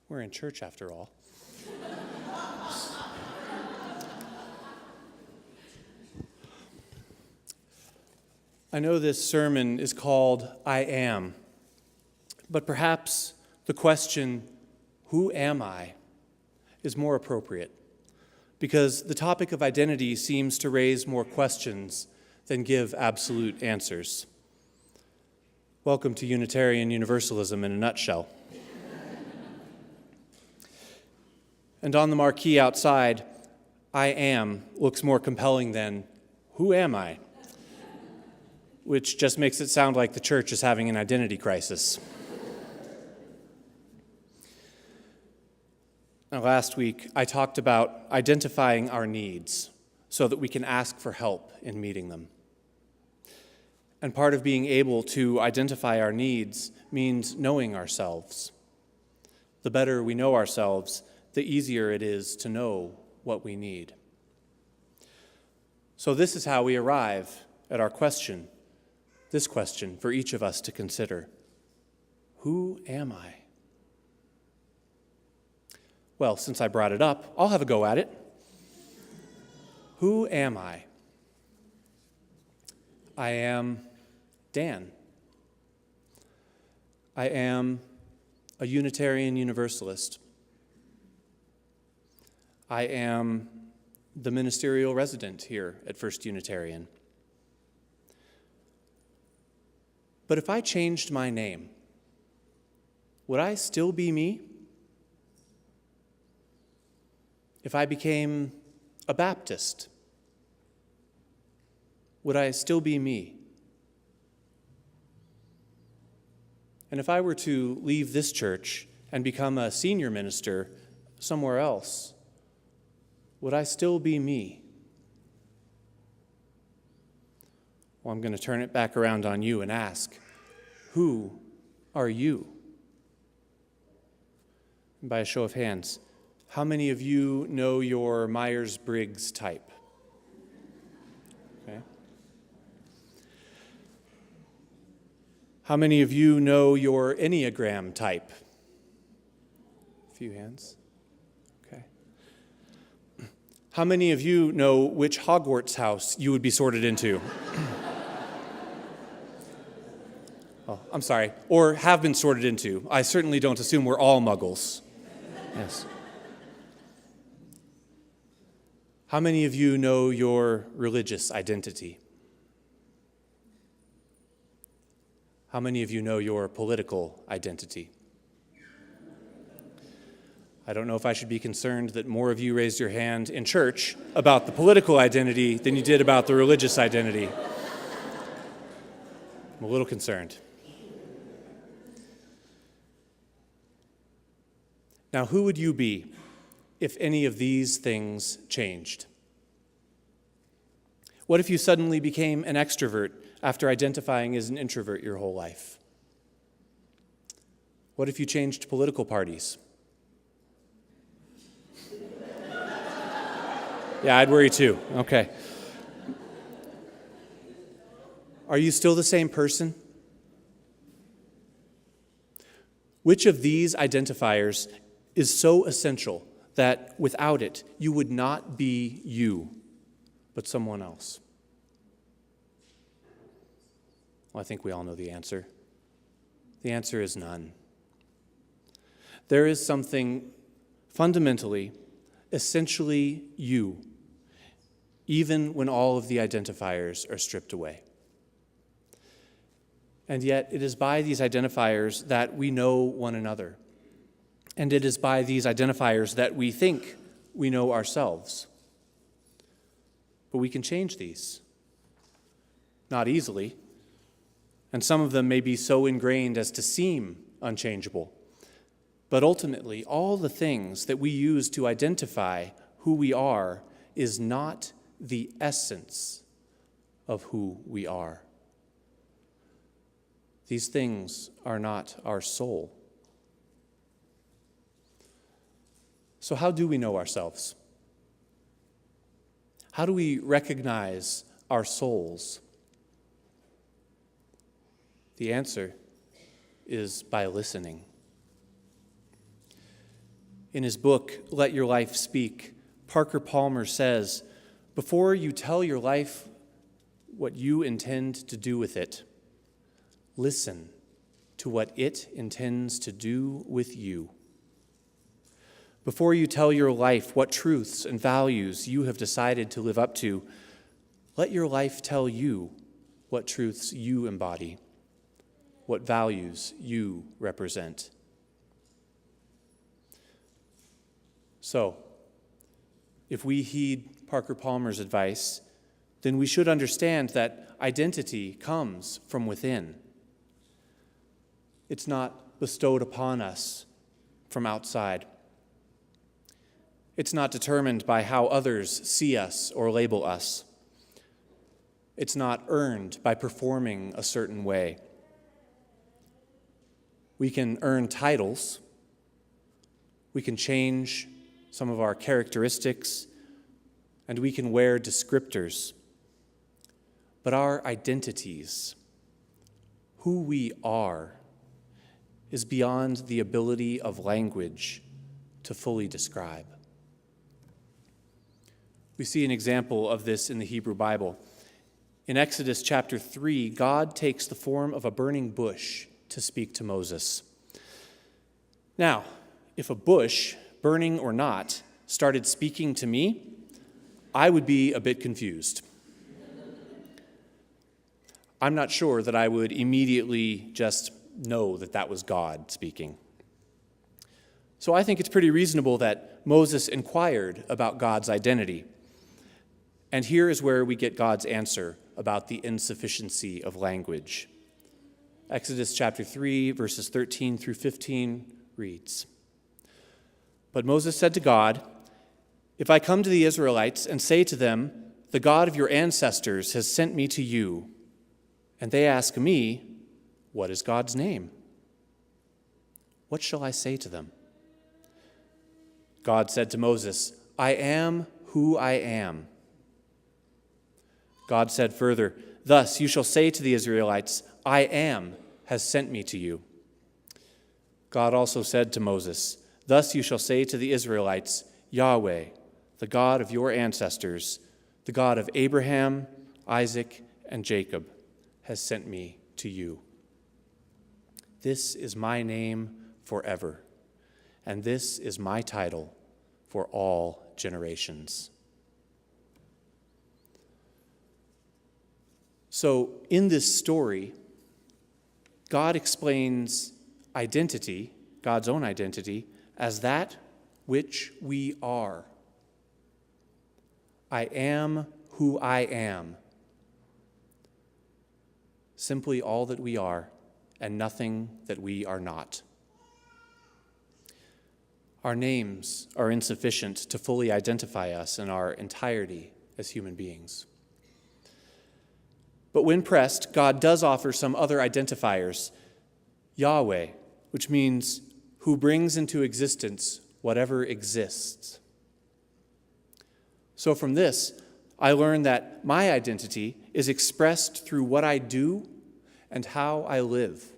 We're in church after all. I know this sermon is called I Am, but perhaps the question, who am I, is more appropriate, because the topic of identity seems to raise more questions than give absolute answers. Welcome to Unitarian Universalism in a nutshell. And on the marquee outside, I am looks more compelling than, who am I? Which just makes it sound like the church is having an identity crisis. Now, last week, I talked about identifying our needs so that we can ask for help in meeting them. And part of being able to identify our needs means knowing ourselves. The better we know ourselves, the easier it is to know what we need. So this is how we arrive at our question, this question for each of us to consider. Who am I? Well, since I brought it up, I'll have a go at it. Who am I? I am Dan. I am a Unitarian Universalist. I am the ministerial resident here at First Unitarian. But if I changed my name, would I still be me? If I became a Baptist, would I still be me? And if I were to leave this church and become a senior minister somewhere else, would I still be me? Well, I'm going to turn it back around on you and ask, who are you? And by a show of hands, how many of you know your Myers-Briggs type? Okay. How many of you know your Enneagram type? A few hands. Okay. How many of you know which Hogwarts house you would be sorted into? Oh, I'm sorry. Or have been sorted into. I certainly don't assume we're all muggles. Yes. How many of you know your religious identity? How many of you know your political identity? I don't know if I should be concerned that more of you raised your hand in church about the political identity than you did about the religious identity. I'm a little concerned. Now, who would you be if any of these things changed? What if you suddenly became an extrovert after identifying as an introvert your whole life? What if you changed political parties? Yeah, I'd worry too. Okay. Are you still the same person? Which of these identifiers is so essential that without it, you would not be you, but someone else? Well, I think we all know the answer. The answer is none. There is something fundamentally, essentially you, even when all of the identifiers are stripped away. And yet, it is by these identifiers that we know one another. And it is by these identifiers that we think we know ourselves. But we can change these. Not easily. And some of them may be so ingrained as to seem unchangeable. But ultimately, all the things that we use to identify who we are is not the essence of who we are. These things are not our soul. So how do we know ourselves? How do we recognize our souls? The answer is by listening. In his book, Let Your Life Speak, Parker Palmer says, "Before you tell your life what you intend to do with it, listen to what it intends to do with you. Before you tell your life what truths and values you have decided to live up to, let your life tell you what truths you embody, what values you represent." So, if we heed Parker Palmer's advice, then we should understand that identity comes from within. It's not bestowed upon us from outside. It's not determined by how others see us or label us. It's not earned by performing a certain way. We can earn titles. We can change some of our characteristics, and we can wear descriptors. But our identities, who we are, is beyond the ability of language to fully describe. We see an example of this in the Hebrew Bible. In Exodus chapter 3, God takes the form of a burning bush to speak to Moses. Now, if a bush, burning or not, started speaking to me, I would be a bit confused. I'm not sure that I would immediately just know that that was God speaking. So I think it's pretty reasonable that Moses inquired about God's identity. And here is where we get God's answer about the insufficiency of language. Exodus chapter 3, verses 13 through 15 reads, "But Moses said to God, 'If I come to the Israelites and say to them, the God of your ancestors has sent me to you, and they ask me, what is God's name? What shall I say to them?' God said to Moses, 'I am who I am.' God said further, 'Thus you shall say to the Israelites, I am has sent me to you.' God also said to Moses, 'Thus you shall say to the Israelites, Yahweh, the God of your ancestors, the God of Abraham, Isaac, and Jacob, has sent me to you. This is my name forever, and this is my title for all generations.'" So, in this story, God explains identity, God's own identity, as that which we are. I am who I am. Simply all that we are, and nothing that we are not. Our names are insufficient to fully identify us in our entirety as human beings. But when pressed, God does offer some other identifiers. Yahweh, which means who brings into existence whatever exists. So from this, I learn that my identity is expressed through what I do and how I live.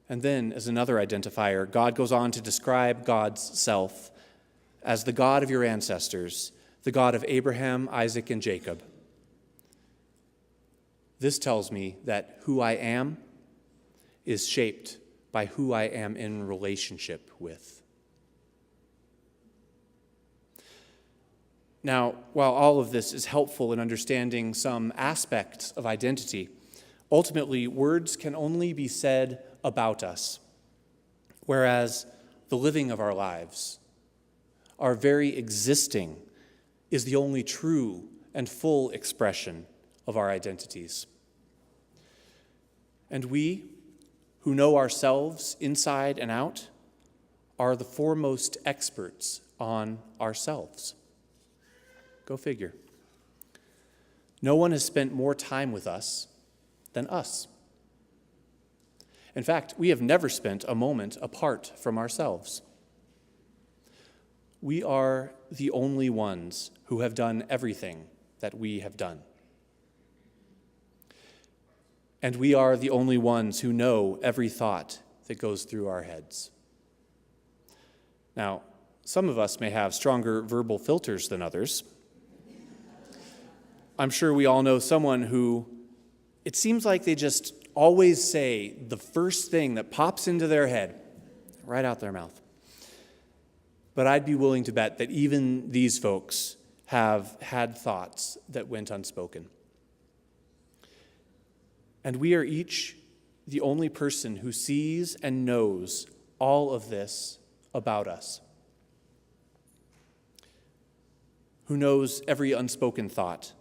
And then, as another identifier, God goes on to describe God's self as the God of your ancestors, the God of Abraham, Isaac, and Jacob. This tells me that who I am is shaped by who I am in relationship with. Now, while all of this is helpful in understanding some aspects of identity, ultimately, words can only be said about us, whereas the living of our lives, our very existing, is the only true and full expression of our identities. And we, who know ourselves inside and out, are the foremost experts on ourselves. Go figure. No one has spent more time with us than us. In fact, we have never spent a moment apart from ourselves. We are the only ones who have done everything that we have done. And we are the only ones who know every thought that goes through our heads. Now, some of us may have stronger verbal filters than others. I'm sure we all know someone who it seems like they just always say the first thing that pops into their head, right out their mouth. But I'd be willing to bet that even these folks have had thoughts that went unspoken. And we are each the only person who sees and knows all of this about us, who knows every unspoken thought,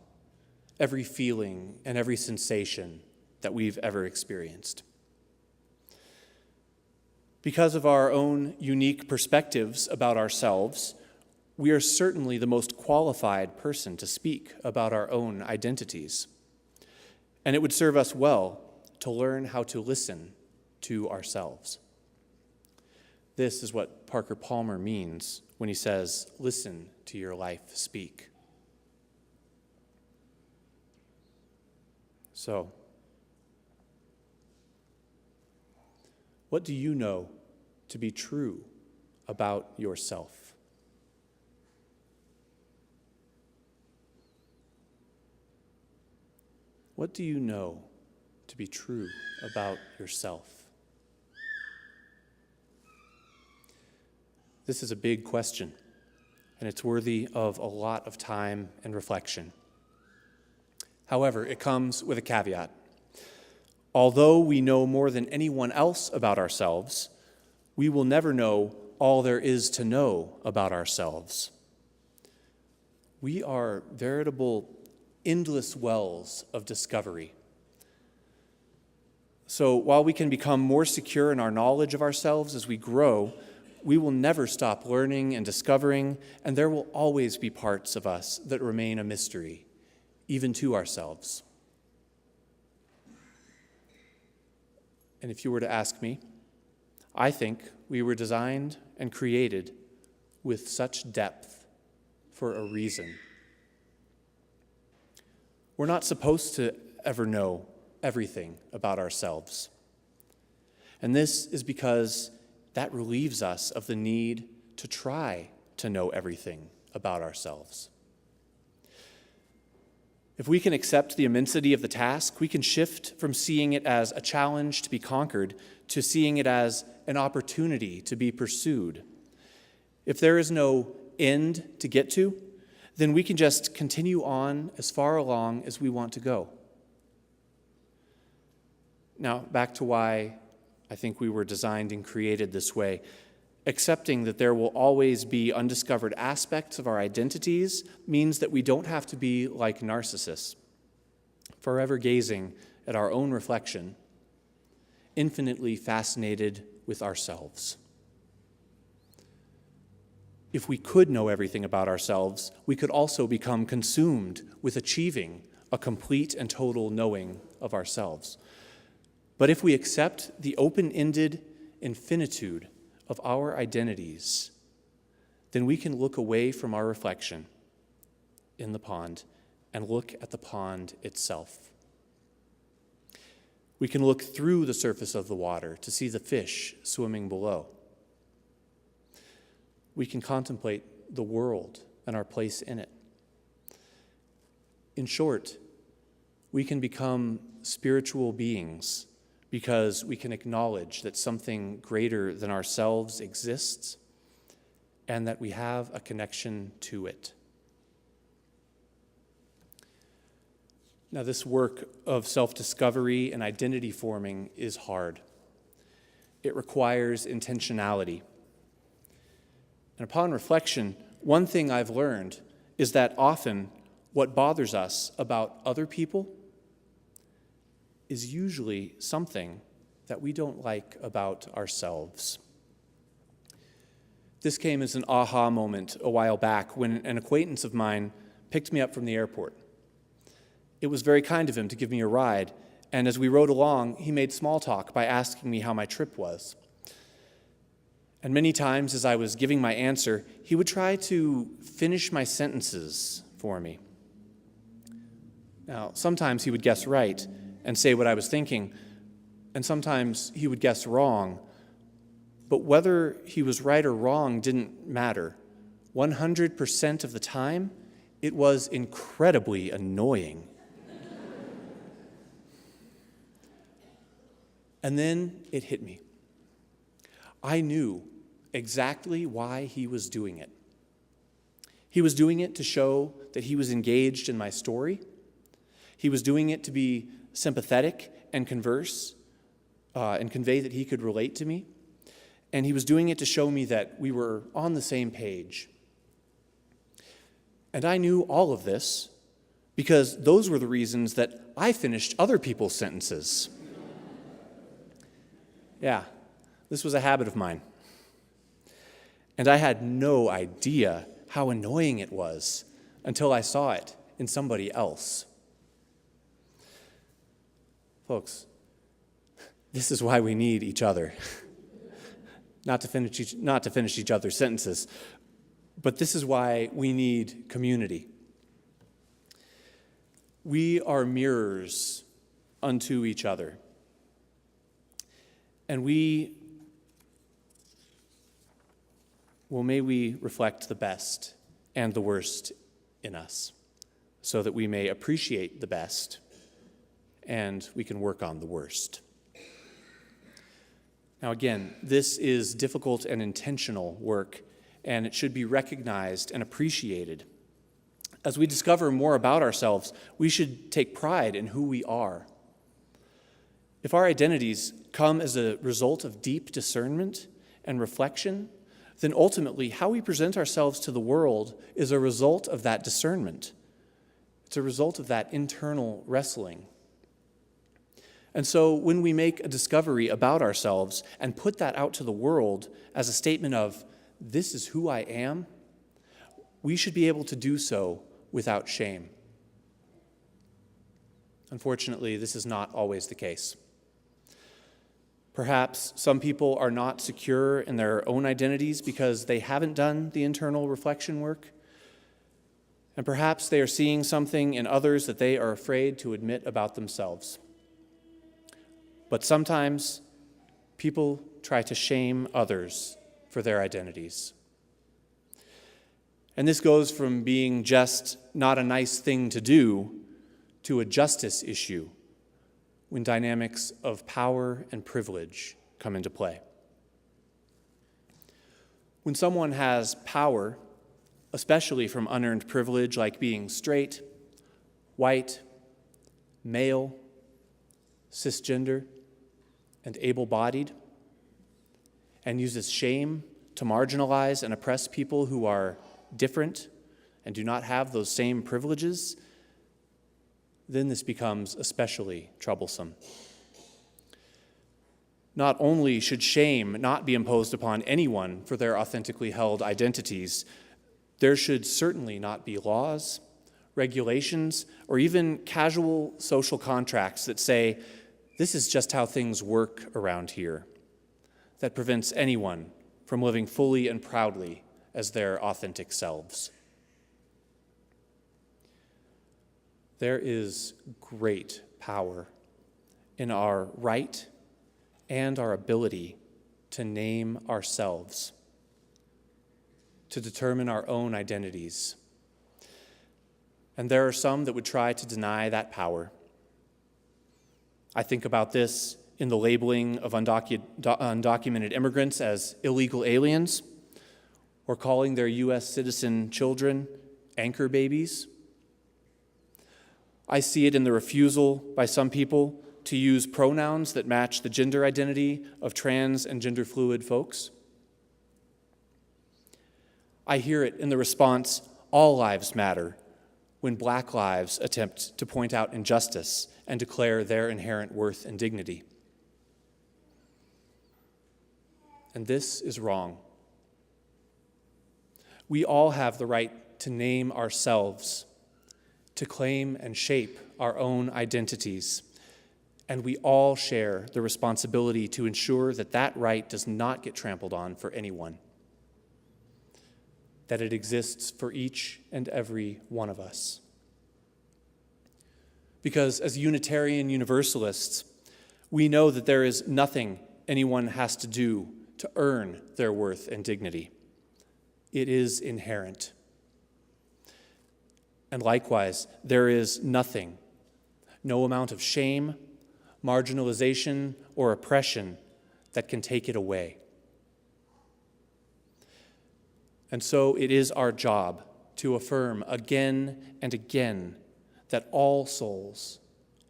every feeling, and every sensation that we've ever experienced. Because of our own unique perspectives about ourselves, we are certainly the most qualified person to speak about our own identities. And it would serve us well to learn how to listen to ourselves. This is what Parker Palmer means when he says, "Listen to your life speak." So, what do you know to be true about yourself? What do you know to be true about yourself? This is a big question, and it's worthy of a lot of time and reflection. However, it comes with a caveat. Although we know more than anyone else about ourselves, we will never know all there is to know about ourselves. We are veritable endless wells of discovery. So while we can become more secure in our knowledge of ourselves as we grow, we will never stop learning and discovering, and there will always be parts of us that remain a mystery, even to ourselves. And if you were to ask me, I think we were designed and created with such depth for a reason. We're not supposed to ever know everything about ourselves. And this is because that relieves us of the need to try to know everything about ourselves. If we can accept the immensity of the task, we can shift from seeing it as a challenge to be conquered to seeing it as an opportunity to be pursued. If there is no end to get to, then we can just continue on as far along as we want to go. Now, back to why I think we were designed and created this way. Accepting that there will always be undiscovered aspects of our identities means that we don't have to be like narcissists, forever gazing at our own reflection, infinitely fascinated with ourselves. If we could know everything about ourselves, we could also become consumed with achieving a complete and total knowing of ourselves. But if we accept the open-ended infinitude of our identities, then we can look away from our reflection in the pond and look at the pond itself. We can look through the surface of the water to see the fish swimming below. We can contemplate the world and our place in it. In short, we can become spiritual beings because we can acknowledge that something greater than ourselves exists and that we have a connection to it. Now, this work of self-discovery and identity forming is hard. It requires intentionality. And upon reflection, one thing I've learned is that often what bothers us about other people is usually something that we don't like about ourselves. This came as an aha moment a while back when an acquaintance of mine picked me up from the airport. It was very kind of him to give me a ride, and as we rode along, he made small talk by asking me how my trip was. And many times as I was giving my answer, he would try to finish my sentences for me. Now, sometimes he would guess right and say what I was thinking, and sometimes he would guess wrong, But whether he was right or wrong didn't matter. 100% of the time, it was incredibly annoying. And then it hit me. I knew exactly why he was doing it. He was doing it to show that he was engaged in my story. He was doing it to be sympathetic and converse and convey that he could relate to me. And he was doing it to show me that we were on the same page. And I knew all of this because those were the reasons that I finished other people's sentences. Yeah, this was a habit of mine. And I had no idea how annoying it was until I saw it in somebody else. Folks, this is why we need each other. Not to finish each other's sentences, but this is why we need community. We are mirrors unto each other. And may we reflect the best and the worst in us, so that we may appreciate the best and we can work on the worst. Now again, this is difficult and intentional work, and it should be recognized and appreciated. As we discover more about ourselves, we should take pride in who we are. If our identities come as a result of deep discernment and reflection, then ultimately how we present ourselves to the world is a result of that discernment. It's a result of that internal wrestling. And so when we make a discovery about ourselves and put that out to the world as a statement of, this is who I am, we should be able to do so without shame. Unfortunately, this is not always the case. Perhaps some people are not secure in their own identities because they haven't done the internal reflection work. And perhaps they are seeing something in others that they are afraid to admit about themselves. But sometimes people try to shame others for their identities. And this goes from being just not a nice thing to do to a justice issue when dynamics of power and privilege come into play. When someone has power, especially from unearned privilege like being straight, white, male, cisgender, and able-bodied, and uses shame to marginalize and oppress people who are different and do not have those same privileges, then this becomes especially troublesome. Not only should shame not be imposed upon anyone for their authentically held identities, there should certainly not be laws, regulations, or even casual social contracts that say, this is just how things work around here, that prevents anyone from living fully and proudly as their authentic selves. There is great power in our right and our ability to name ourselves, to determine our own identities. And there are some that would try to deny that power. I think about this in the labeling of undocumented immigrants as illegal aliens, or calling their U.S. citizen children anchor babies. I see it in the refusal by some people to use pronouns that match the gender identity of trans and gender fluid folks. I hear it in the response, all lives matter, when Black lives attempt to point out injustice and declare their inherent worth and dignity. And this is wrong. We all have the right to name ourselves, to claim and shape our own identities, and we all share the responsibility to ensure that that right does not get trampled on for anyone, that it exists for each and every one of us. Because as Unitarian Universalists, we know that there is nothing anyone has to do to earn their worth and dignity. It is inherent. And likewise, there is nothing, no amount of shame, marginalization, or oppression that can take it away. And so it is our job to affirm again and again that all souls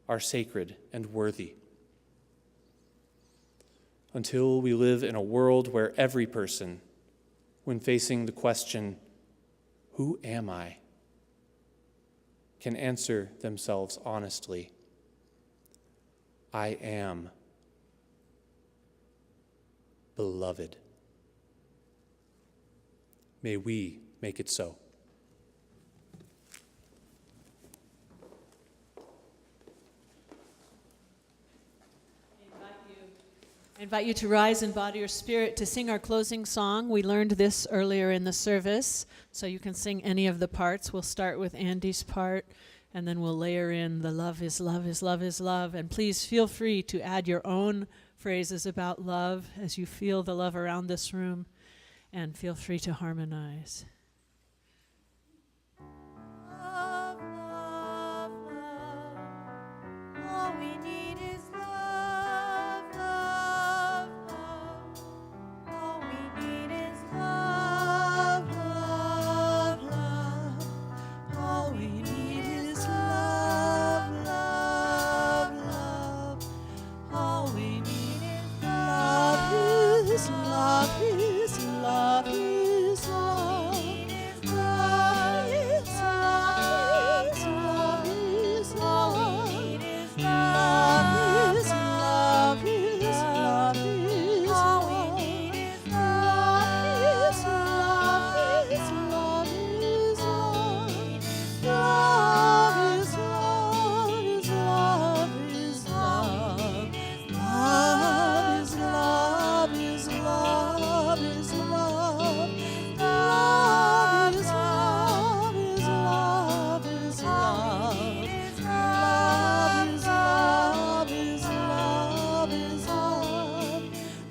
are sacred and worthy. Until we live in a world where every person, when facing the question, "Who am I?" can answer themselves honestly, "I am beloved." May we make it so. I invite you to rise in body or spirit to sing our closing song. We learned this earlier in the service, so you can sing any of the parts. We'll start with Andy's part, and then we'll layer in the love is love is love is love. And please feel free to add your own phrases about love as you feel the love around this room, and feel free to harmonize. Love, love, love. All we need is love, love, love. All we need is love, love, love. All we need is love, love, love. All we need is love is love is love is love. Love is love is love is love. Love is love is love is all we need is love is love is love is love. Love is love is love is love. Love is love is love is love. Love is love is love is love.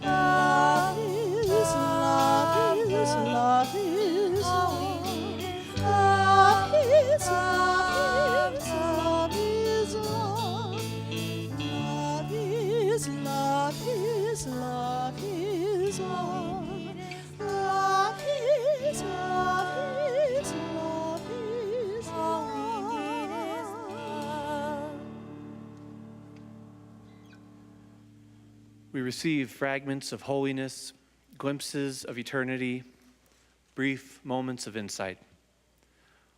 Love is love is love is love. Love is love is love is love. Love is love is love is love. Love is love is love is love. Love is love is love is all we need is love. We receive fragments of holiness, glimpses of eternity, brief moments of insight.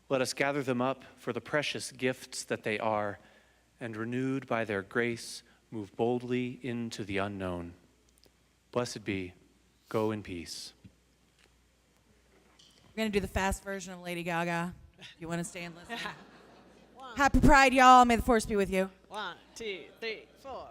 Let us gather them up for the precious gifts that they are, and renewed by their grace, move boldly into the unknown. Blessed be. Go in peace. We're going to do the fast version of Lady Gaga. You want to stay and listen? Happy Pride, y'all. May the force be with you. 1, 2, 3, 4.